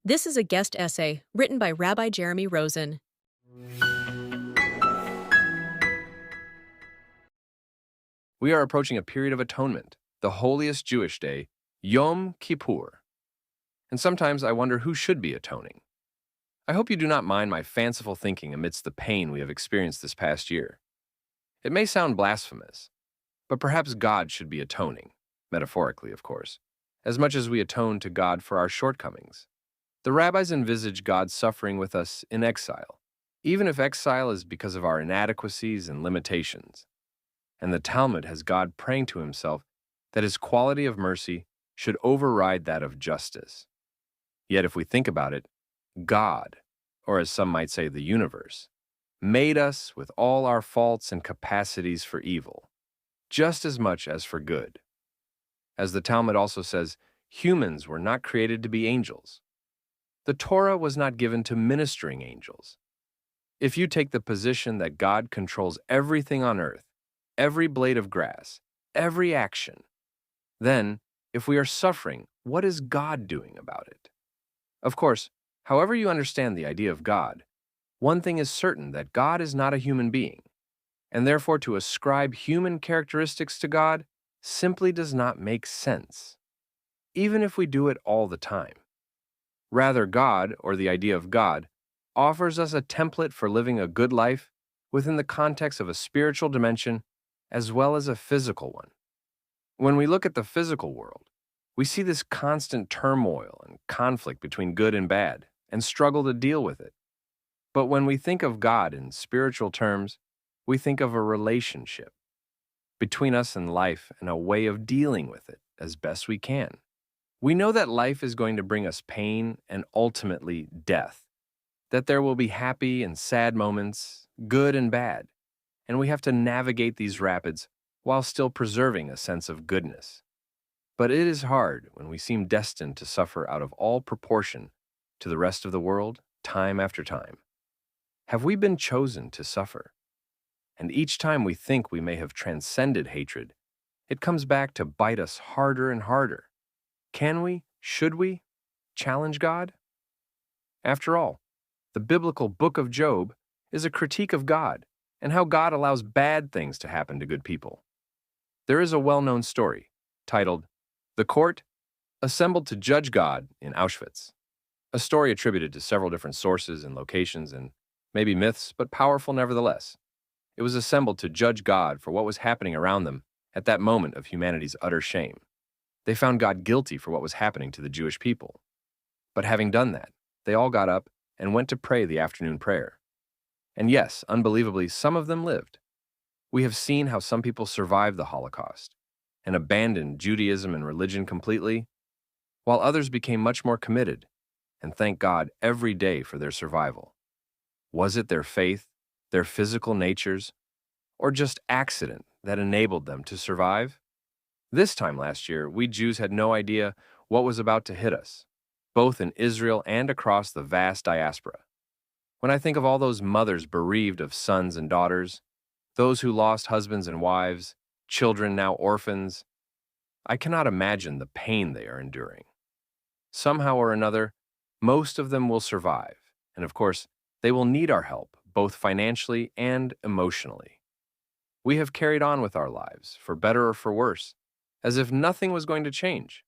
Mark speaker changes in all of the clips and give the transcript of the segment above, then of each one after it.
Speaker 1: This is a guest essay written by Rabbi Jeremy Rosen.
Speaker 2: We are approaching a period of atonement, the holiest Jewish day, Yom Kippur. And sometimes I wonder who should be atoning. I hope you do not mind my fanciful thinking amidst the pain we have experienced this past year. It may sound blasphemous, but perhaps God should be atoning, metaphorically, of course, as much as we atone to God for our shortcomings. The rabbis envisage God suffering with us in exile, even if exile is because of our inadequacies and limitations. And the Talmud has God praying to himself that his quality of mercy should override that of justice. Yet if we think about it, God, or as some might say the universe, made us with all our faults and capacities for evil, just as much as for good. As the Talmud also says, humans were not created to be angels. The Torah was not given to ministering angels. If you take the position that God controls everything on earth, every blade of grass, every action, then, if we are suffering, what is God doing about it? Of course, however you understand the idea of God, one thing is certain that God is not a human being, and therefore to ascribe human characteristics to God simply does not make sense, even if we do it all the time. Rather, God, or the idea of God, offers us a template for living a good life within the context of a spiritual dimension as well as a physical one. When we look at the physical world, we see this constant turmoil and conflict between good and bad, and struggle to deal with it. But when we think of God in spiritual terms, we think of a relationship between us and life and a way of dealing with it as best we can. We know that life is going to bring us pain and ultimately death, that there will be happy and sad moments, good and bad, and we have to navigate these rapids while still preserving a sense of goodness. But it is hard when we seem destined to suffer out of all proportion to the rest of the world, time after time. Have we been chosen to suffer? And each time we think we may have transcended hatred, it comes back to bite us harder and harder. Can we, should we, challenge God? After all, the biblical book of Job is a critique of God and how God allows bad things to happen to good people. There is a well-known story titled, "The Court Assembled to Judge God in Auschwitz," a story attributed to several different sources and locations and maybe myths, but powerful nevertheless. It was assembled to judge God for what was happening around them at that moment of humanity's utter shame. They found God guilty for what was happening to the Jewish people. But having done that, they all got up and went to pray the afternoon prayer. And yes, unbelievably, some of them lived. We have seen how some people survived the Holocaust and abandoned Judaism and religion completely, while others became much more committed and thanked God every day for their survival. Was it their faith, their physical natures, or just accident that enabled them to survive? This time last year, we Jews had no idea what was about to hit us, both in Israel and across the vast diaspora. When I think of all those mothers bereaved of sons and daughters, those who lost husbands and wives, children now orphans, I cannot imagine the pain they are enduring. Somehow or another, most of them will survive, and of course, they will need our help, both financially and emotionally. We have carried on with our lives, for better or for worse, as if nothing was going to change.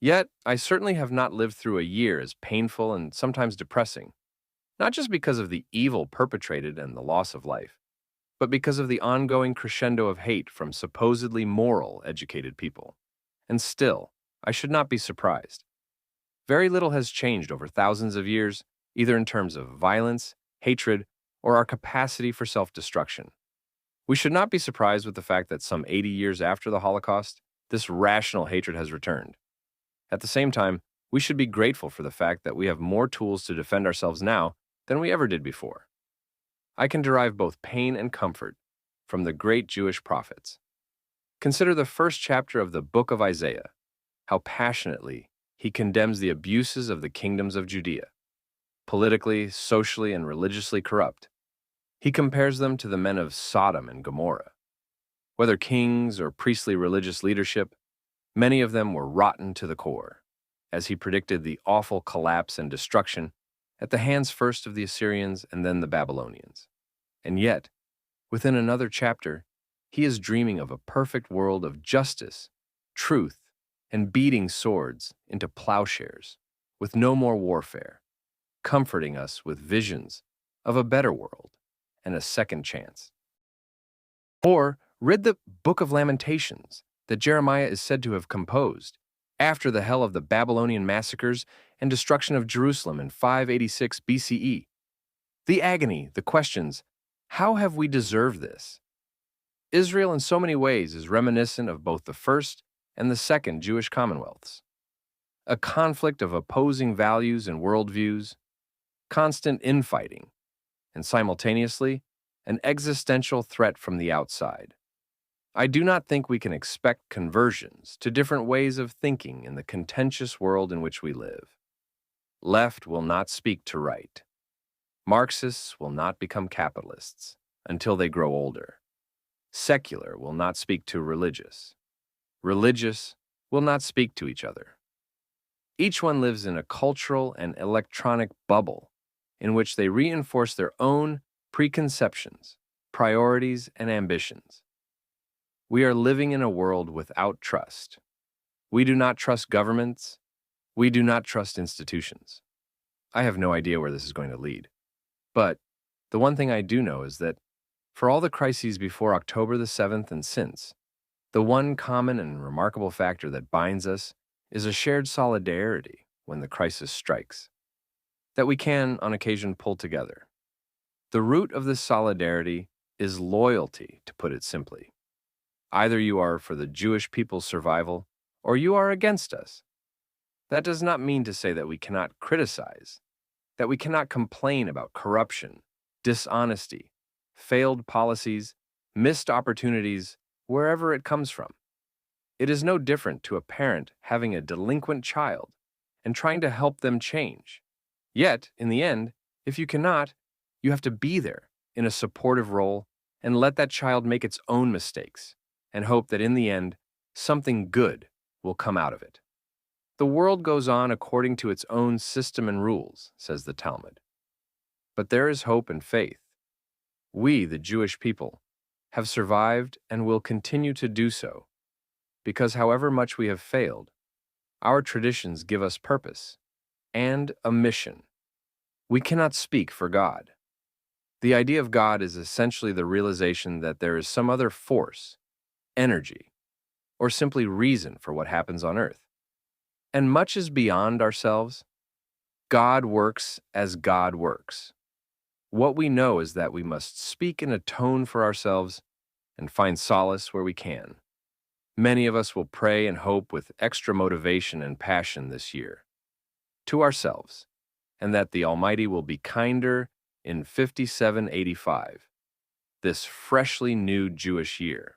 Speaker 2: Yet, I certainly have not lived through a year as painful and sometimes depressing, not just because of the evil perpetrated and the loss of life, but because of the ongoing crescendo of hate from supposedly moral, educated people. And still, I should not be surprised. Very little has changed over thousands of years, either in terms of violence, hatred, or our capacity for self-destruction. We should not be surprised with the fact that some 80 years after the Holocaust, this rational hatred has returned. At the same time, we should be grateful for the fact that we have more tools to defend ourselves now than we ever did before. I can derive both pain and comfort from the great Jewish prophets. Consider the first chapter of the book of Isaiah, how passionately he condemns the abuses of the kingdoms of Judea, politically, socially, and religiously corrupt. He compares them to the men of Sodom and Gomorrah. Whether kings or priestly religious leadership, many of them were rotten to the core. as he predicted the awful collapse and destruction at the hands first of the Assyrians and then the Babylonians. And yet, within another chapter, he is dreaming of a perfect world of justice, truth, and beating swords into plowshares, with no more warfare, comforting us with visions of a better world and a second chance. Or read the Book of Lamentations that Jeremiah is said to have composed after the hell of the Babylonian massacres and destruction of Jerusalem in 586 BCE. The agony, the questions, how have we deserved this? Israel in so many ways is reminiscent of both the first and the second Jewish commonwealths. A conflict of opposing values and worldviews, constant infighting, and simultaneously, an existential threat from the outside. I do not think we can expect conversions to different ways of thinking in the contentious world in which we live. Left will not speak to right. Marxists will not become capitalists until they grow older. Secular will not speak to religious. Religious will not speak to each other. Each one lives in a cultural and electronic bubble in which they reinforce their own preconceptions, priorities, and ambitions. We are living in a world without trust. We do not trust governments. We do not trust institutions. I have no idea where this is going to lead. But the one thing I do know is that for all the crises before October the 7th and since, the one common and remarkable factor that binds us is a shared solidarity when the crisis strikes, that we can, on occasion, pull together. The root of this solidarity is loyalty, to put it simply. Either you are for the Jewish people's survival, or you are against us. That does not mean to say that we cannot criticize, that we cannot complain about corruption, dishonesty, failed policies, missed opportunities, wherever it comes from. It is no different to a parent having a delinquent child and trying to help them change. Yet, in the end, if you cannot, you have to be there in a supportive role and let that child make its own mistakes and hope that in the end, something good will come out of it. The world goes on according to its own system and rules, says the Talmud. But there is hope and faith. We, the Jewish people, have survived and will continue to do so, because however much we have failed, our traditions give us purpose and a mission. We cannot speak for God. The idea of God is essentially the realization that there is some other force, energy, or simply reason for what happens on earth. And much is beyond ourselves. God works as God works. What we know is that we must speak and atone for ourselves and find solace where we can. Many of us will pray and hope with extra motivation and passion this year to ourselves, and that the Almighty will be kinder in 5785, this freshly new Jewish year.